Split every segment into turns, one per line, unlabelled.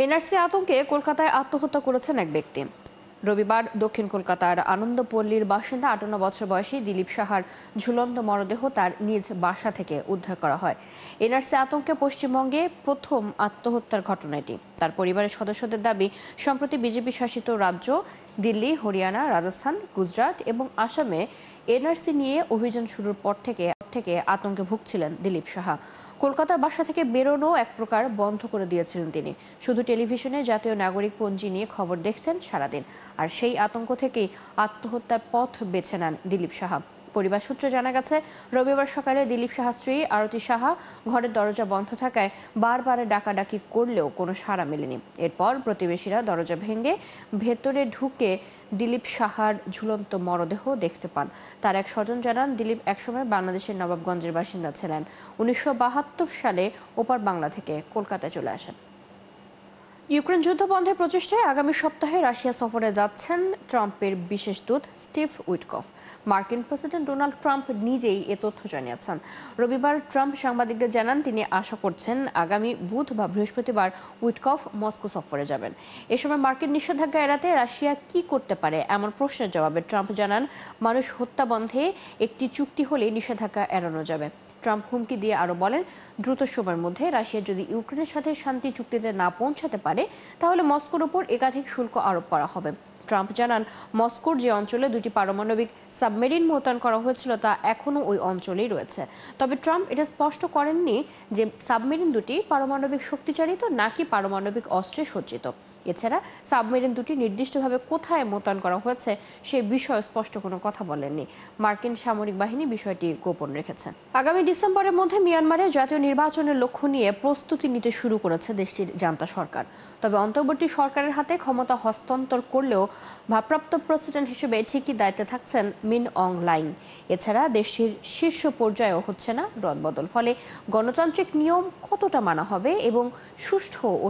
NRC আতঙ্কে কলকাতায় আত্মহত্যা করেছেন এক ব্যক্তি। রবিবার দক্ষিণ কলকাতার আনন্দপল্লীর বাসিন্দা ৫৮ বছর বয়সী দিলীপ সাহার ঝুলন্ত মরদেহ তার নিজ বাসা থেকে উদ্ধার করা হয়। এনআরসি আতঙ্কে পশ্চিমবঙ্গে প্রথম আত্মহত্যার ঘটনা এটি। তার পরিবারের সদস্যদের দাবি, সম্প্রতি বিজেপি শাসিত রাজ্য দিল্লি, হরিয়ানা, রাজস্থান, গুজরাট এবং আসামে এনআরসি নিয়ে অভিযান শুরুর পর থেকে আতঙ্কে ভুগছিলেন দিলীপ সাহা। কলকাতার বাসা থেকে বেরোনো এক প্রকার বন্ধ করে দিয়েছিলেন তিনি। শুধু টেলিভিশনে জাতীয় নাগরিক পঞ্জি নিয়ে খবর দেখতেন সারাদিন। আর সেই আতঙ্ক থেকেই আত্মহত্যার পথ বেছে নেন দিলীপ সাহা। পরিবার সূত্রে জানা গেছে, রবিবার সকালে দিলীপ সাহার স্ত্রী আরতি সাহা ঘরের দরজা বন্ধ থাকায় বারবার ডাকাডাকি করলেও কোনো সাড়া মেলেনি। এরপর প্রতিবেশীরা দরজা ভেঙে ভেতরে ঢুকে দিলীপ সাহার ঝুলন্ত মরদেহ দেখতে পান। তার এক স্বজন জানান, দিলীপ একসময় বাংলাদেশের নবাবগঞ্জের বাসিন্দা ছিলেন। ১৯৭২ সালে ওপার বাংলা থেকে কলকাতায় চলে আসেন। ইউক্রেন যুদ্ধ বন্ধের প্রচেষ্টায় আগামী সপ্তাহে রাশিয়া সফরে যাচ্ছেন ট্রাম্পের বিশেষ দূত স্টিভ উইটকফ। মার্কিন প্রেসিডেন্ট ডোনাল্ড ট্রাম্প নিজেই এ তথ্য জানিয়েছেন। রবিবার ট্রাম্প সাংবাদিকদের জানান, তিনি আশা করছেন আগামী বুধ বা বৃহস্পতিবার উইটকফ মস্কো সফরে যাবেন। এ সময় মার্কিন নিষেধাজ্ঞা এড়াতে রাশিয়া কি করতে পারে এমন প্রশ্নের জবাবে ট্রাম্প জানান, মানুষ হত্যা বন্ধে একটি চুক্তি হলে নিষেধাজ্ঞা এড়ানো যাবে। ট্রাম্প হুমকি দিয়ে আরও বলেন, দ্রুত সময়ের মধ্যে রাশিয়া যদি ইউক্রেনের সাথে শান্তি চুক্তিতে না পৌঁছাতে পারে তাহলে মস্কোর উপর একাধিক শুল্ক আরোপ করা হবে। ট্রাম্প জানান, মস্কোর যে অঞ্চলে 2টি পারমাণবিক সাবমেরিন মোতায়েন করা হয়েছিল তা এখনও ওই অঞ্চলেই রয়েছে। তবে ট্রাম্প এটা স্পষ্ট করেননি যে সাবমেরিন দুটি পারমাণবিক শক্তিচালিত নাকি পারমাণবিক অস্ত্রে সজ্জিত। এছাড়া সাবমেরিন দুটি নির্দিষ্টভাবে কোথায় মোতায়েন করা হয়েছে সে বিষয়ে স্পষ্ট কোনো কথা বলেননি। মার্কিন সামরিক বাহিনী বিষয়টি গোপন রেখেছে। আগামী ডিসেম্বরের মধ্যে মিয়ানমারে জাতীয় নির্বাচনের লক্ষ্য নিয়ে প্রস্তুতি নিতে শুরু করেছে দেশটির জান্তা সরকার। তবে অন্তর্বর্তী সরকারের হাতে ক্ষমতা হস্তান্তর করলেও ভারপ্রাপ্ত প্রেসিডেন্ট হিসেবে ঠিকই দায়িত্বে থাকছেন মিন অং লাইং। এছাড়া দেশটির শীর্ষ পর্যায়েও হচ্ছে না রদবদল। ফলে গণতান্ত্রিক নিয়ম কতটা মানা হবে এবং সুষ্ঠু ও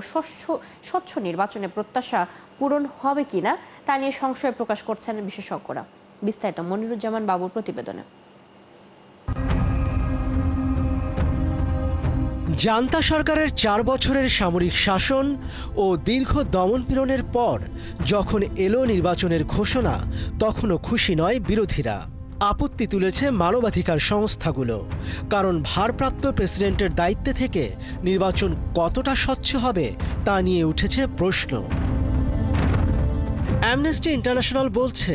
স্বচ্ছ নির্বাচনের প্রত্যাশা পূরণ হবে কিনা তা নিয়ে সংশয় প্রকাশ করছেন বিশেষজ্ঞরা। বিস্তারিত মনিরুজ্জামান বাবুর প্রতিবেদনে।
জান্তা সরকারের 4 বছরের সামরিক শাসন ও দীর্ঘ দমনপীড়নের পর যখন এলো নির্বাচনের ঘোষণা, তখনও খুশি নয় বিরোধীরা। আপত্তি তুলেছে মানবাধিকার সংস্থাগুলো, কারণ ভারপ্রাপ্ত প্রেসিডেন্টের দায়িত্বে থেকে নির্বাচন কতটা স্বচ্ছ হবে তা নিয়ে উঠেছে প্রশ্ন। অ্যামনেস্টি ইন্টারন্যাশনাল বলছে,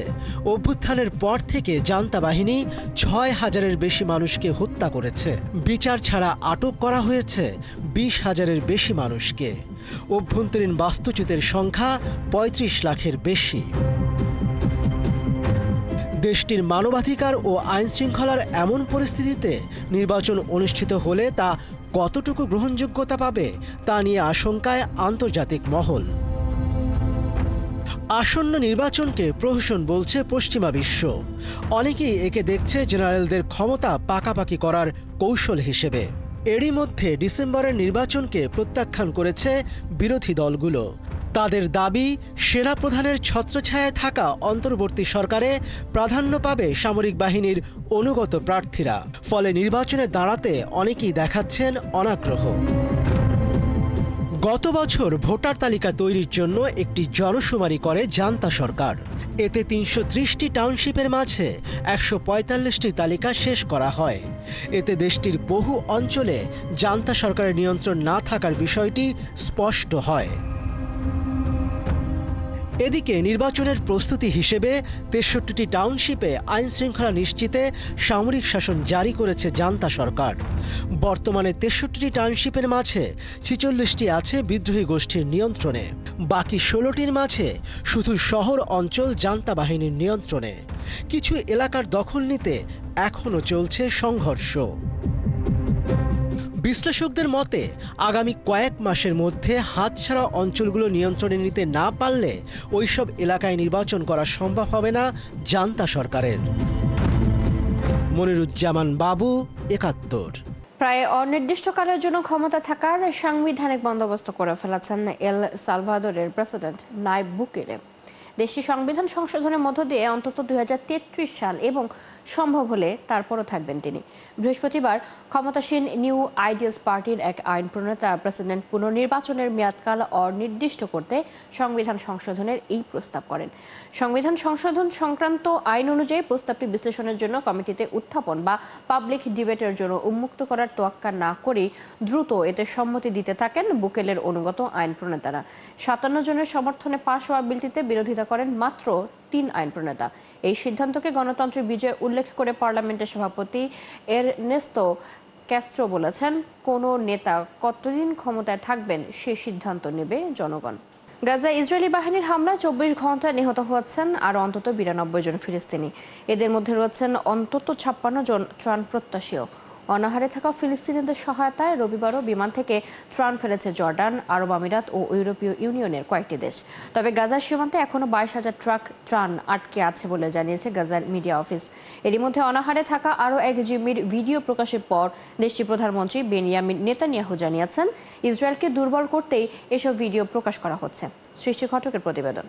অভ্যুত্থানের পর থেকে জান্তা বাহিনী ৬,০০০-এর বেশি মানুষকে হত্যা করেছে। বিচার ছাড়া আটক করা হয়েছে ২০,০০০-এর বেশি মানুষকে। অভ্যন্তরীণ বাস্তুচ্যুতের সংখ্যা ৩৫ লাখের বেশি। দেশটির মানবাধিকার ও আইন শৃঙ্খলার এমন পরিস্থিতিতে নির্বাচন অনুষ্ঠিত হলে তা কতটুকু গ্রহণযোগ্যতা পাবে তা নিয়ে আশঙ্কায় আন্তর্জাতিক মহল। আসন্ন নির্বাচনকে প্রহসন বলছে পশ্চিমা বিশ্ব। অনেকেই একে দেখছে জেনারেলদের ক্ষমতা পাকাপাকি করার কৌশল হিসেবে। এরই মধ্যে ডিসেম্বরের নির্বাচনকে প্রত্যাখ্যান করেছে বিরোধী দলগুলো। তাদের দাবি, সেনাপ্রধানের ছত্রছায়ায় থাকা অন্তর্বর্তী সরকারে প্রাধান্য পাবে সামরিক বাহিনীর অনুগত প্রার্থীরা। ফলে নির্বাচনে দাঁড়াতে অনেকেই দেখাচ্ছেন অনাগ্রহ। গত বছর ভোটার তালিকা তৈরির জন্য একটি জনশুমারি করে জান্তা সরকার। এতে ৩৩০টি টাউনশিপের মাঝে ১৪৫টি তালিকা শেষ করা হয়। এতে দেশটির বহু অঞ্চলে জান্তা সরকারের নিয়ন্ত্রণ না থাকার বিষয়টি স্পষ্ট হয়। এদিকে নির্বাচনের প্রস্তুতি হিসেবে ৬৩টি টাউনশিপে আইন শৃঙ্খলা নিশ্চিতে সামরিক শাসন জারি করেছে জান্তা সরকার। বর্তমানে ৬৩টি টাউনশিপের মাঝে ৪৬টি আছে বিদ্রোহী গোষ্ঠীর নিয়ন্ত্রণে। বাকি ১৬টির মাঝে শুধু শহর অঞ্চল জান্তা বাহিনীর নিয়ন্ত্রণে। কিছু এলাকার দখল নিতে এখনও চলছে সংঘর্ষ। বিশ্লেষকদের মতে, আগামী কয়েক মাসের মধ্যে হাতছাড়া অঞ্চলগুলো নিয়ন্ত্রণে নিতে না পারলে ওইসব এলাকায় নির্বাচন করা সম্ভব হবে না জান্তা সরকারের। মনিরুজ্জামান বাবু, ৭১।
প্রায় অনির্দিষ্টকালের জন্য ক্ষমতা থাকার সাংবিধানিক বন্দোবস্ত করে ফেলেছেন এল সালভাদোরের প্রেসিডেন্ট নাইব বুকেলে। দেশটির সংবিধান সংশোধনের মধ্য দিয়ে অন্তত 2033 সাল এবং সম্ভব হলে তারপরও থাকবেন তিনি। বৃহস্পতিবার ক্ষমতাসীন নিউ আইডিয়াস পার্টির এক আইন প্রণেতা প্রেসিডেন্ট পুনর্নির্বাচনের মেয়াদকাল অনির্দিষ্ট করতে সংবিধান সংশোধনের এই প্রস্তাব করেন। সংবিধান সংশোধন সংক্রান্ত আইন অনুযায়ী প্রস্তাবটি বিশ্লেষণের জন্য কমিটিতে উত্থাপন বা পাবলিক ডিবেটের জন্য উন্মুক্ত করার তোয়াক্কা না করে দ্রুত এতে সম্মতি দিতে থাকেন বুকেলের অনুগত আইন প্রণেতারা। 57 জনের সমর্থনে পাশ হওয়া বিলটিতে বিরোধিতা করেন মাত্র 3 আইন প্রণেতা। এই সিদ্ধান্তকে গণতন্ত্রের বিজয় উল্লেখ করে পার্লামেন্টের সভাপতি এরনেস্তো ক্যাস্ট্রো বলেছেন, কোনো নেতা কতদিন ক্ষমতায় থাকবেন সে সিদ্ধান্ত নেবে জনগণ। গাজায় ইসরায়েলি বাহিনীর হামলায় 24 ঘন্টায় নিহত হয়েছেন আর অন্তত 92 জন ফিলিস্তিনি। এদের মধ্যে রয়েছেন অন্তত 56 জন ত্রাণ প্রত্যাশীও। অনাহারে থাকা ফিলিস্তিনিদের সহায়তায় রবিবারও বিমান থেকে ত্রাণ ফেলেছে জর্ডান, আরব আমিরাত ও ইউরোপীয় ইউনিয়নের কয়েকটি দেশ। তবে গাজার সীমান্তে এখনও 22,000 ট্রাক ত্রাণ আটকে আছে বলে জানিয়েছে গাজার মিডিয়া অফিস। এরই মধ্যে অনাহারে থাকা আরও এক জিম্মির ভিডিও প্রকাশের পর দেশটির প্রধানমন্ত্রী বেনিয়ামিন নেতানিয়াহু জানিয়েছেন, ইসরায়েলকে দুর্বল করতেই এসব ভিডিও প্রকাশ করা হচ্ছে। সৃষ্টি ঘটকের প্রতিবেদন।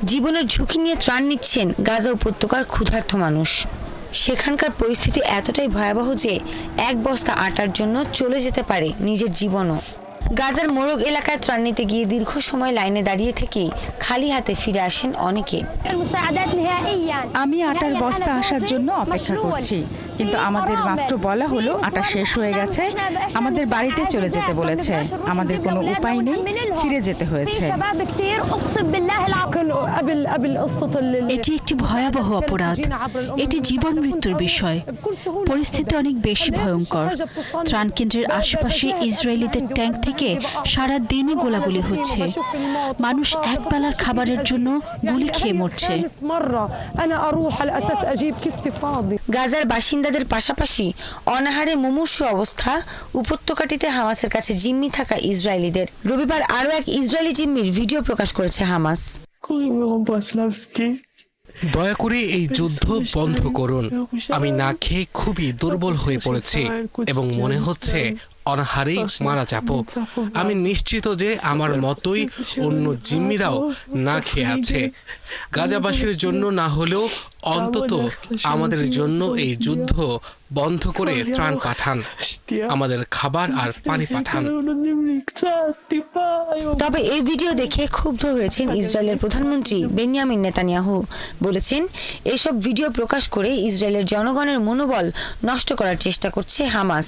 জীবনের ঝুঁকি নিয়ে ত্রাণ নিচ্ছেন গাজা উপত্যকার ক্ষুধার্ত মানুষ। সেখানকার পরিস্থিতি এতটাই ভয়াবহ যে এক বস্তা আটার জন্য চলে যেতে পারে নিজের জীবনও। গাজার মোরগ এলাকায় ত্রাণ নিতে গিয়ে দীর্ঘ সময় লাইনে দাঁড়িয়ে থেকেই খালি হাতে ফিরে আসেন অনেকে।
আমি আটার বস্তা আসার জন্য অপেক্ষা করছি, কিন্তু আমাদের মাত্র বলা হলো আটা শেষ হয়ে গেছে, আমাদের বাড়িতে চলে যেতে বলেছে। আমাদের কোনো উপায় নেই, ফিরে যেতে হয়েছে।
এটি একটি ভয়াবহ অপরাধ। এটি জীবন মৃত্যুর বিষয়। পরিস্থিতি অনেক বেশি ভয়ঙ্কর। ত্রাণ কেন্দ্রের আশেপাশে ইসরায়েলিদের ট্যাঙ্ক থেকে সারা দিনই গোলাগুলি হচ্ছে। মানুষ এক বেলার খাবারের জন্য গুলি খেয়ে মরছে।
গাজার বাসিন্দাদের পাশাপাশি অনাহারে মুমূর্ষু অবস্থা উপত্যকাটিতে হামাসের কাছে জিম্মি থাকা ইসরায়েলিদের। রবিবার আরও এক ইসরায়েলি জিম্মির ভিডিও প্রকাশ করেছে হামাস।
দয়া করে এই যুদ্ধ বন্ধ করুন। আমি না খেয়ে খুবই দুর্বল হয়ে পড়েছি এবং মনে হচ্ছে অনাহারেই মারা যাব। আমি নিশ্চিত যে আমার মতোই অন্য জিম্মিরাও না খেয়ে আছে। গাজাবাসীর জন্য না হলেও অন্তত আমাদের জন্য এই যুদ্ধ বন্ধ করে ত্রাণ পাঠান, আমাদের খাবার আর পানি পাঠান।
তবে এই ভিডিও দেখে ক্ষুব্ধ হয়েছেন ইসরায়েলের প্রধানমন্ত্রী বেনিয়ামিন নেতানিয়াহু। বলেছেন, এসব ভিডিও প্রকাশ করে ইসরায়েলের জনগণের মনোবল নষ্ট করার চেষ্টা করছে হামাস।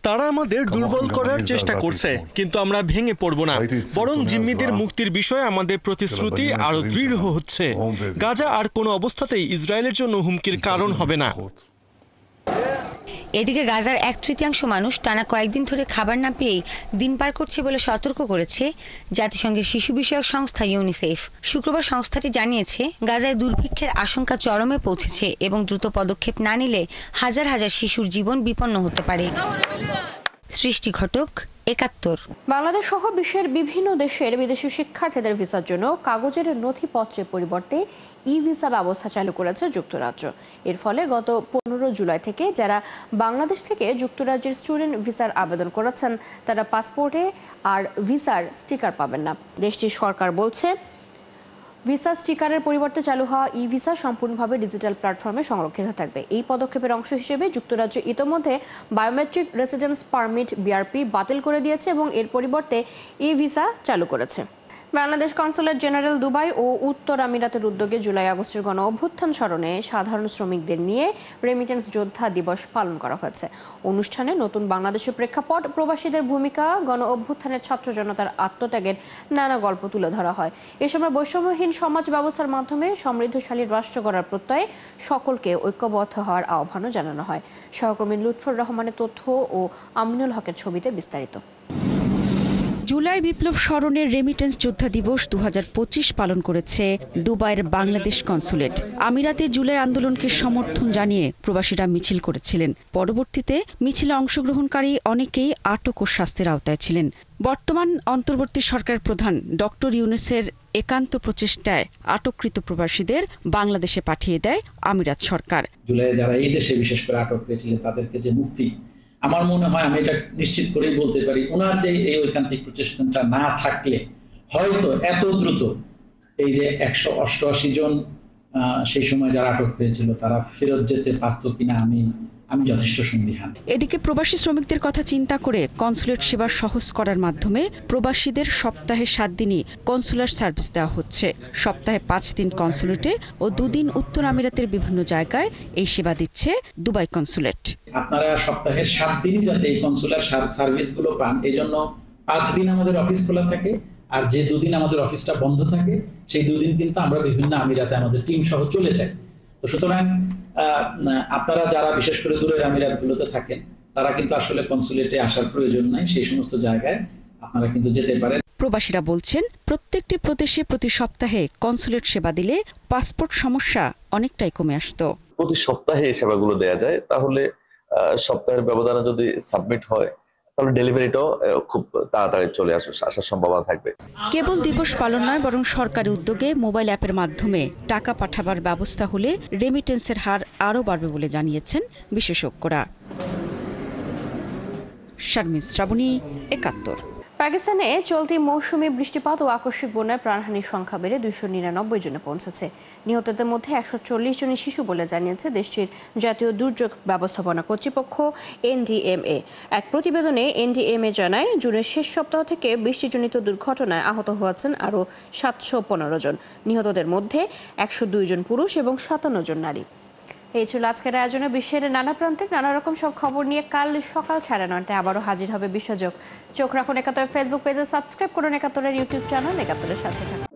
তারা আমাদের দুর্বল করার চেষ্টা করছে, কিন্তু আমরা ভেঙে পড়ব না। বরং জিম্মিদের মুক্তির বিষয়ে আমাদের প্রতিশ্রুতি আরো দৃঢ় হচ্ছে। গাজা আর কোনো অবস্থাতেই ইসরায়েলের জন্য হুমকির কারণ হবে না।
এদিকে গাজার 1/3 মানুষ টানা কয়েকদিন ধরে খাবার না পেয়েই দিন পার করছে বলে সতর্ক করেছে জাতিসংঘের শিশু বিষয়ক সংস্থা ইউনিসেফ। শুক্রবার সংস্থাটি জানিয়েছে, গাজায় দুর্ভিক্ষের আশঙ্কা চরমে পৌঁছেছে এবং দ্রুত পদক্ষেপ না নিলে হাজার হাজার শিশুর জীবন বিপন্ন হতে পারে। সৃষ্টি ঘটক, 71।
বাংলাদেশ সহ বিশ্বের বিভিন্ন দেশের বিদেশি শিক্ষার্থীদের ভিসার জন্য কাগজের নথিপত্রের পরিবর্তে ই ভিসা ব্যবস্থা চালু করেছে যুক্তরাজ্য। এর ফলে গত 15 জুলাই থেকে যারা বাংলাদেশ থেকে যুক্তরাজ্যের স্টুডেন্ট ভিসার আবেদন করেছেন তারা পাসপোর্টে আর ভিসার স্টিকার পাবেন না। দেশটির সরকার বলছে, ভিসা স্টিকারের পরিবর্তে চালু হওয়া ই ভিসা সম্পূর্ণভাবে ডিজিটাল প্ল্যাটফর্মে সংরক্ষিত থাকবে। এই পদক্ষেপের অংশ হিসেবে যুক্তরাজ্য ইতোমধ্যে বায়োমেট্রিক রেসিডেন্স পারমিট বিআরপি বাতিল করে দিয়েছে এবং এর পরিবর্তে ই ভিসা চালু করেছে। বাংলাদেশ কনসুলেট জেনারেল দুবাই ও উত্তর আমিরাতের উদ্যোগে জুলাই আগস্টের গণ অভ্যুত্থান স্মরণে সাধারণ শ্রমিকদের নিয়ে রেমিটেন্স যোদ্ধা দিবস পালন করা হয়েছে। অনুষ্ঠানে নতুন বাংলাদেশের প্রেক্ষাপট, প্রবাসীদের ভূমিকা, গণ অভ্যুত্থানের ছাত্র জনতার আত্মত্যাগের নানা গল্প তুলে ধরা হয়। এ সময় বৈষম্যহীন সমাজ ব্যবস্থার মাধ্যমে সমৃদ্ধশালী রাষ্ট্র গড়ার প্রত্যয়ে সকলকে ঐক্যবদ্ধ হওয়ার আহ্বানও জানানো হয়। সহকর্মী লুৎফর রহমানের তথ্য ও আমিনুল হকের ছবিতে বিস্তারিত।
জুলাই বিপ্লব স্মরণে রেমিটেন্স যোদ্ধা দিবস 2025 পালন করেছে দুবাইয়ের বাংলাদেশ কনসুলেট। আমিরাতে জুলাই আন্দোলনকে সমর্থন জানিয়ে প্রবাসীরা মিছিল করেছিলেন। পরবর্তীতে মিছিলে অংশগ্রহণকারী অনেকেই আটক ও শাস্তির আওতায় ছিলেন। বর্তমান অন্তর্বর্তী সরকার প্রধান ডক্টর ইউনূসের একান্ত প্রচেষ্টায় আটককৃত প্রবাসীদের বাংলাদেশে পাঠিয়ে দেয় আমিরাত সরকার।
জুলাই যারা এই দেশে বিশেষ করে আটক হয়েছিলেন তাদেরকে যে মুক্তি আমার মনে হয় আমি এটা নিশ্চিত করেই বলতে পারি, ওনার যে এই ঐকান্তিক প্রচেষ্টাটা না থাকলে হয়তো এত দ্রুত এই যে 188 জন সেই সময় যারা আটক হয়েছিল তারা ফেরত যেতে পারতো কিনা আমি যথেষ্ট সন্দিহান।
এদিকে প্রবাসী শ্রমিকদের কথা চিন্তা করে কনসুলেট সেবা সহজ করার মাধ্যমে প্রবাসীদের সপ্তাহে 7 দিনই কনসুলার সার্ভিস দেওয়া হচ্ছে। সপ্তাহে 5 দিন কনসুলেটে ও 2 দিন উত্তর আমিরাতের বিভিন্ন জায়গায় এই সেবা দিচ্ছে দুবাই কনসুলেট।
আপনারা সপ্তাহে 7 দিনই যাতে এই কনসুলার সার্ভিসগুলো পান, এই জন্য 5 দিন আমাদের অফিস খোলা থাকে, আর যে 2 দিন আমাদের অফিসটা বন্ধ থাকে সেই 2 দিন কিন্তু আমরা বিভিন্ন আমিরাতে আমাদের টিম সহ চলে যাই। তো সুতরাং আপনারা যারা বিশেষ করে দূরের আমিরাতগুলোতে থাকেন তারা কিন্তু আসলে কনসুলেটে আসার প্রয়োজন নাই, সেই সমস্ত জায়গায় আপনারা কিন্তু যেতে পারেন।
প্রবাসীরা বলছেন প্রত্যেকটি প্রদেশে প্রতি সপ্তাহে কনসুলেট সেবা দিলে পাসপোর্ট সমস্যা অনেকটাই কমে আসতো।
প্রতি সপ্তাহে এই সেবাগুলো দেয়া যায়, তাহলে সপ্তাহের ব্যবধানে যদি সাবমিট হয় তাহলে ডেলিভারিটাও খুব তাড়াতাড়ি চলে আসার সম্ভাবনা থাকবে।
কেবল দিবস পালন নয়, বরং সরকারি উদ্যোগে মোবাইল অ্যাপের মাধ্যমে টাকা পাঠাবার ব্যবস্থা হলে রেমিটেন্সের হার আরও বাড়বে বলে জানিয়েছেন বিশেষজ্ঞরা। শারমিন শ্রাবণী, ৭১।
পাকিস্তানে চলতি মৌসুমী বৃষ্টিপাত ও আকস্মিক বন্যায় প্রাণহানির সংখ্যা বেড়ে 299 জনে পৌঁছেছে। নিহতদের মধ্যে 140 জনই শিশু বলে জানিয়েছে দেশটির জাতীয় দুর্যোগ ব্যবস্থাপনা কর্তৃপক্ষ NDMA। এক প্রতিবেদনে NDMA জানায়, জুনের শেষ সপ্তাহ থেকে বৃষ্টিজনিত দুর্ঘটনায় আহত হয়েছেন আরও 715 জন। নিহতদের মধ্যে 102 জন পুরুষ এবং 57 জন নারী। এই ছিল আজকের আয়োজনে। বিশ্বের নানা প্রান্তের নানা রকম সব খবর নিয়ে কাল সকাল 9:30টায় আবারও হাজির হবে বিশ্বযোগ। চোখ রাখুন ৭১ ফেসবুক পেজে, সাবস্ক্রাইব করুন ৭১-এর ইউটিউব চ্যানেল। ৭১-এর সাথে থাকুন।